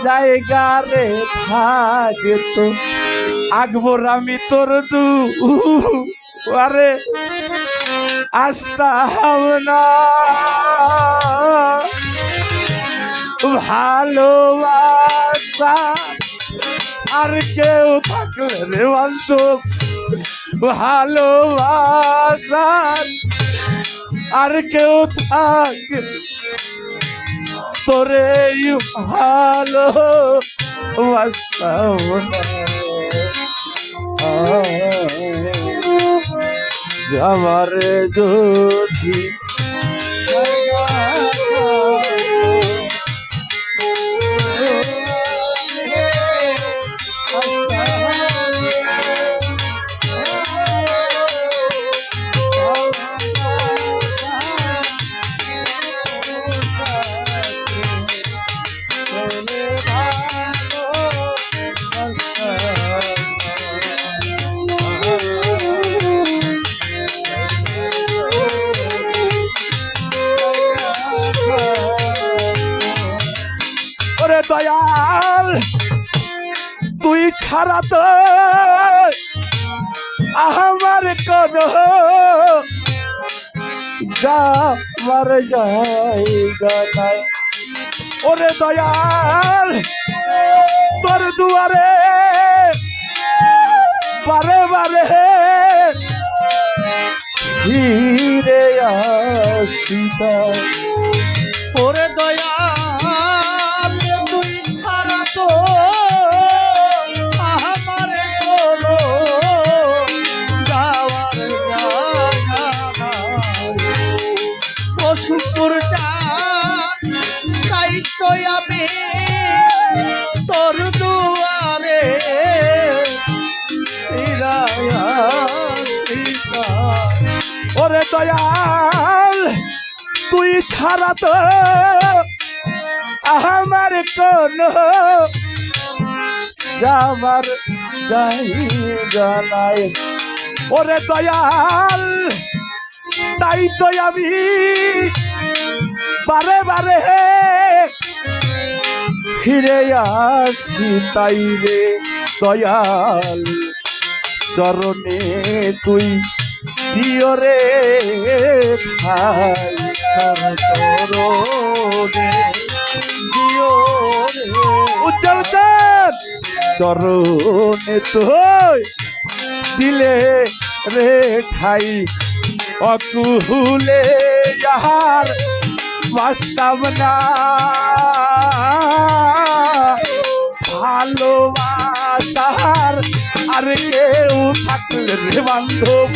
জায়গা রে থাকে তো আকবর আমি তোর আরে আসতাম না ভালোবাসা আর কেউ থাকলে রে বান্ধব ভালোবাসা আর কেউ থাক তোরে ভালো বাসতাম না আমার যদি দয়াল তুই ছাড়া তো আমার কোন যাবার জায়গা নাই ওরে দয়াল তোর দুয়ারে বারে বারে ফিরে আসিতা ওরে দয়াল তুই ছাড়া তো আমার কোনো যাওয়ার জায়গা নাই পশুপুরটা তাই তো আমি তোর দুয়ারে ওরে দয়াল তুই ছাড়া তো আমার কোন যাবার জায়গা নাই ওরে দয়াল তাই তো আমি বারে বারে ফিরে আসি তাই রে দয়াল চরণে তুই দিও রে উজ্জ্বল চাঁদ চরণে তুই দিলে রে ঠাই অকুলে যাহার বাস্তব না ভালোবাসার আর কেউ থাকলে রে বান্ধব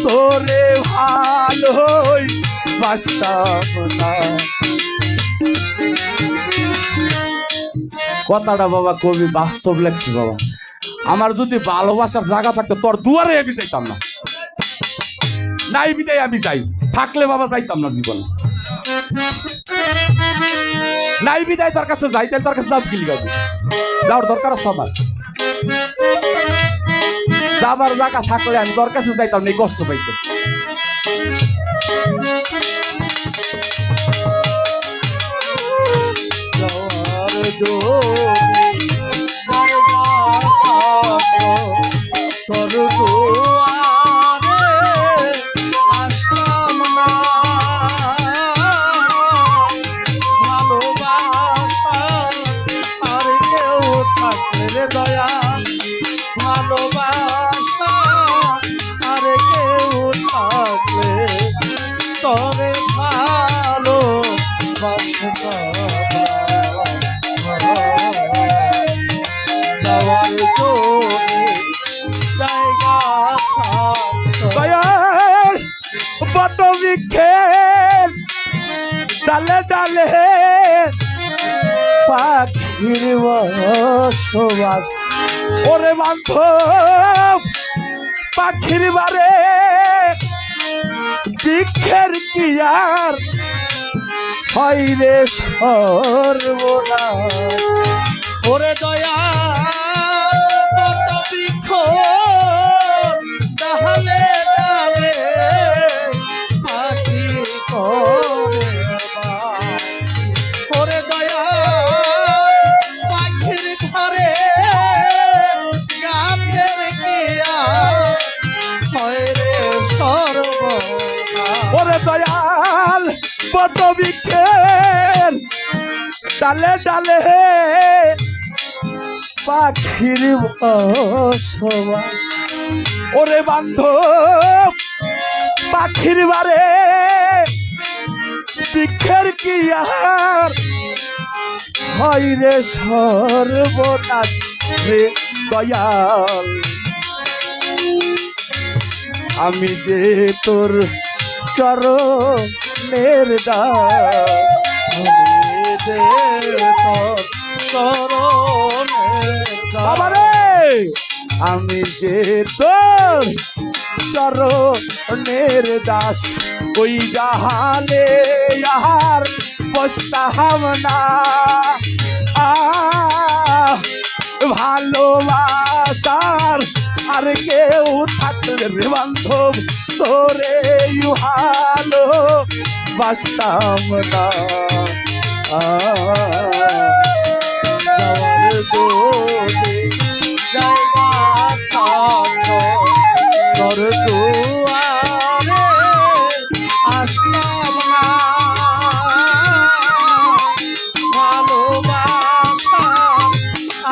তোরে ভালোই বাস্তব না কথাটা বাবা কবি বাস্তব লেখছি বাবা আমার যদি ভালোবাসার জায়গা থাকতো তোর দুয়ারে আমি যাইতাম না নাই বিদায় আমি যাই থাকলে বাবা যাইতাম না জীবনে নাই বিদায় তোর কাছে যাই তাহলে তোর কাছে যাব কি লিগাবি যাওয়ার দরকার আছে আমার যাবার জায়গা থাকলে আমি তোর কাছে যাইতাম না কষ্ট পাইতে দয়া ভালোবাসা আর কেউ থাকলে তবে ভালো জায়গা বট বৃক্ষের ডালে ডালে পাখির বসবাস ওরে বান্ধব পাখির বারে বৃক্ষের কি আর হয় রে সর্বনাশ ওরে দয়া বট বৃক্ষ ডালে ডালে পাখি করে ওরে দয়া কত বৃক্ষের ডালে ডালে পাখির বসবাস। ওরে বান্ধব পাখির বারে বৃক্ষের কি আর হয় রে সর্বনাশ রে দয়াল। আমি যে তোর চরণের দাস, আমি যে তোর চরণের বাবা রে, আমি যে তোর চরণের দাস। ওই জাহালে আর বসতাম না, ভালোবাসার আর কেউ থাকলে রে বান্ধব তোরে ভালো বাসতাম না। যাওয়ার দোলে জায়গা থাকতো তোর দুয়ারে আসতাম না। ভালোবাসা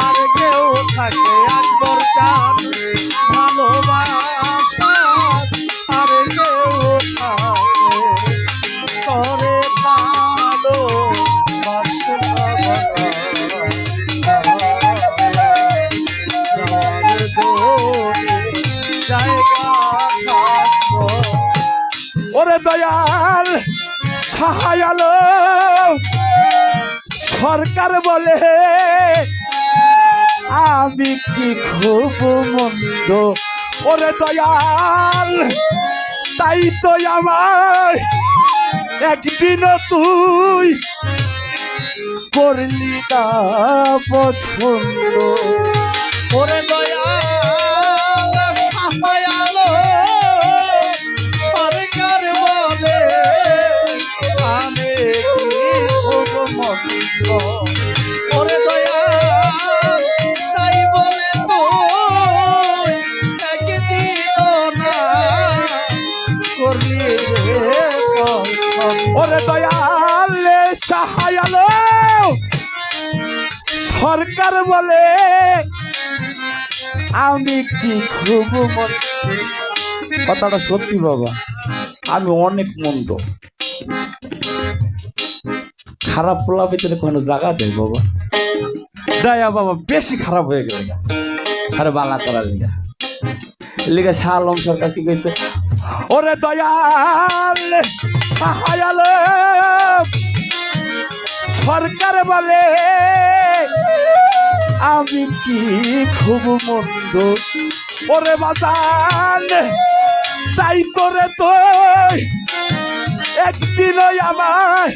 আর কেউ থাকে একবার চান, ভালোবাসা আর কেউ থাকে করে ভালো ওরে দয়াল ছায়ালো সরকার বলে আমি কি খুব মন্দ। ওরে দয়াল তাই তো আমার একদিনও তুই করলি না পছন্দ। ওরে দয়াল সাহায়ালো সরকার বলে আমি কি খুব মন্দ। ওরে দয়াল তাই বলে তো একদিনও না করলি রে পছন্দ। ওরে দয়াল সাহায়ালো সরকার বলে আমি কি খুব মন্দ। কথাটা সত্যি বাবা, আমি অনেক মন্দ। খারাপ পোলা ভিতরে কোনো জায়গা দেয় বাবা, দয়া বাবা বেশি খারাপ হয়ে গেল। আরে বালা করার লিগা লিগা শাহ আলম সরকার কি কইছে, ওরে দয়াল সাহায়ালো সরকার বলে আমি কি খুব মন্দ। ওরে বাজান তাই করে তুই একদিনই আমার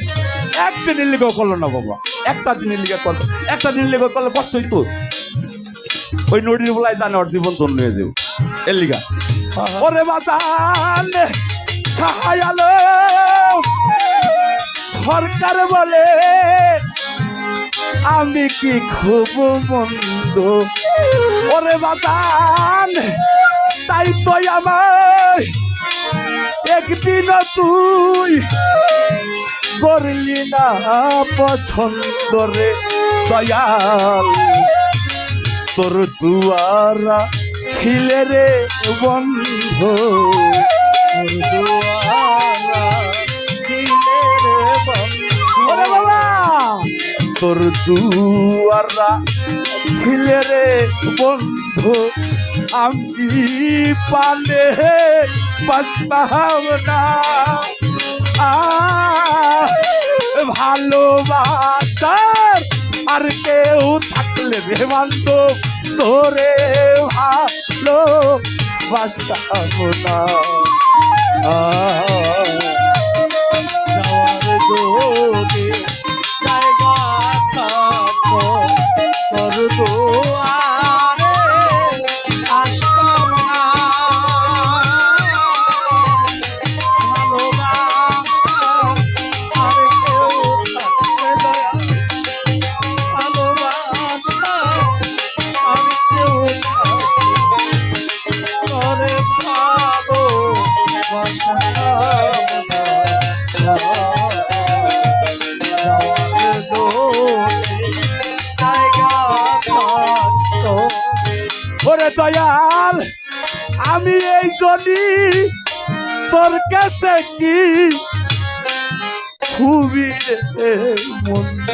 একদিনের লিগে করলো না বাবা, একটা দিনের লিগে করলো, একটা দিনের লিগে করলে কষ্টই তো। ওই নদীর বলাই জানে ওর জীবন ধন্য হয়ে যাবে এর লিগা। ওরে বাজান সাহায়ালো সরকার বলে আমি কি খুব মন্দ। ওরে বাজান তাই তো আমার একদিন তুই করলি না পছন্দ রে দয়াল। তোর দুয়ারা খিলে রে বন্ধ, তোর দুয়ারা খিলে রে বন্ধ। ওরে বাবা তোর দুয়ারা খিলে রে বন্ধু, আমি পালে বাঁচতাম না। ভালোবাসার আর কেউ থাকলে রে বান্ধব তোরে ভালো বাঁচতাম না। যাওয়ার দোলে জায়গা থাকতো তোর দুয়ারে আসতাম না। ভালোবাসা আর কেউ থাকলে দয়া, ভালোবাসা আর কেউ থাকলে করে ভালো বাসা। দয়াল আমি এই জনি তোর কাছে কি খুবই রে মন্দ,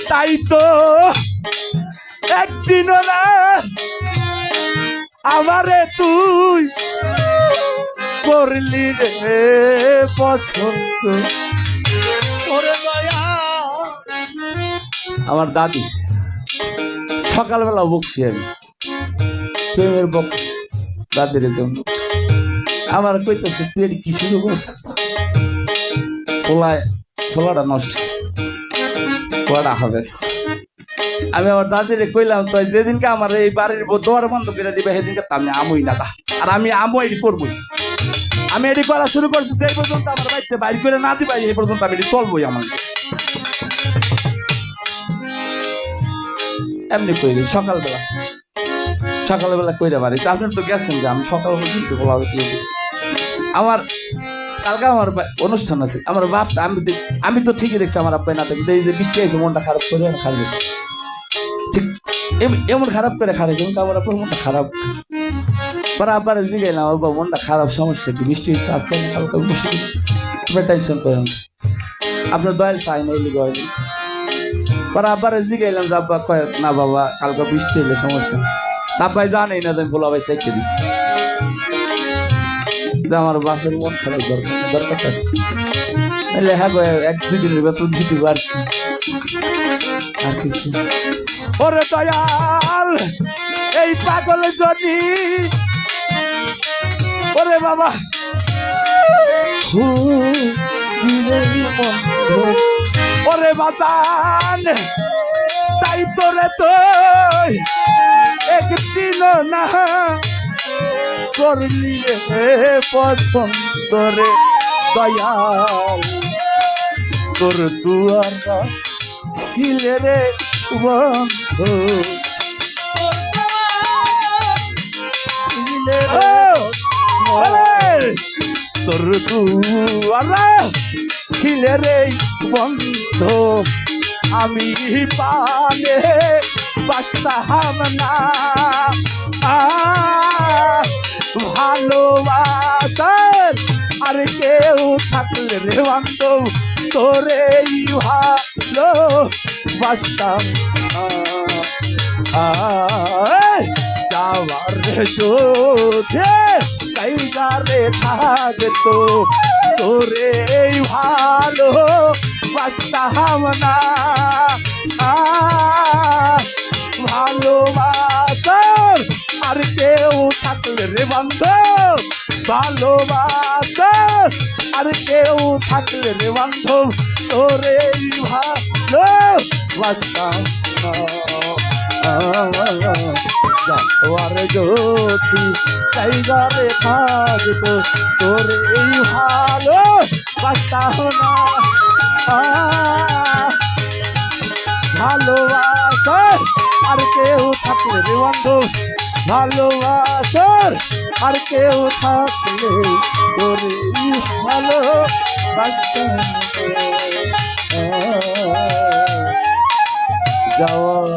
তাই তো একদিনও না আমারে তুই করলি রে পছন্দ। ওরে দয়া আমার দাদি সকালবেলা বকছি আমি প্রেমের বক দাদির জন্য। আমার কইতেছে তুই এর কি শুরু করছ, পোলাটা নষ্ট পোলাটা হবে। আমি আমার দাদিরে কইলাম তো যেদিনকে আমার এই বাড়ির দোয়ার বন্ধ করে দিবে সেদিনকে তো আমি আমই না, আর আমি আমও এটি করবই। আমি এটি করা শুরু করছি যে পর্যন্ত আমার বাড়িতে বাইর করে না দিবা এই পর্যন্ত আমি এটি চলবই। আমার এমনি কইরি সকালবেলা কইরা পারি। আপনার তো গেছেন যে আমি সকাল কিন্তু আমার কালকে আমার অনুষ্ঠান আছে। আমার বাপ আমি তো ঠিকই দেখছি আমার আব্বাই না থাকবে এই যে বৃষ্টি হয়েছে মনটা খারাপ করে খারাপ গেছে, ঠিক এমন খারাপ করে খারাপ যেমন আমার আব্বার মনটা খারাপ। পরে আব্বারে জিগাইলাম আব্বা মনটা খারাপ সমস্যা কি, বৃষ্টি হচ্ছে আজকে কালকে বসে টেনশন করেন আপনার দয়াল চাই না এলি গয়। পরে আব্বারে জিগাইলাম যে আব্বা কয় না বাবা কালকে বৃষ্টি হলে সমস্যা। আব্বাই জানেই না আমি বলা ভাই চাইতে দিচ্ছি আমার বাসের মন খারাপ দরকার হ্যাঁ গো 1-2 দিনের বেতন দিতে পারছি আর কিছু। ওরে দয়াল এই পাগল যদি ওরে বাবা ওরে বাতান তাই তোরে তুই একদিন না করলি রে পছন্দ রে দয়াল তোর দুয়ারা খিলে রে বন্ধু। তোর দুয়ারা খিলে রে বন্ধু আমি পানে বাঁচতাম না ভালোবাসার আর কেউ থাকলে রে বান্ধব তোরে ভালো বাঁচতাম যাওয়ার চোখে কাইগারে থাকতো তোরে ভালো বাঁচতাম না ভালোবাসার আর কেউ থাকলে রে বান্ধব ভালোবাসার আর কেউ থাকলে রে বান্ধব তোরে ভালো বাঁচতাম যাওয়ার জ্যোতি জায়গারে থাকতো তোরে ভালো বাঁচতাম না ভালোবাসার আর কেউ থাকলে রে বান্ধব ভালোবাসার আর কেউ থাকলে তোরে ভালো বাঁচতাম যাওয়ার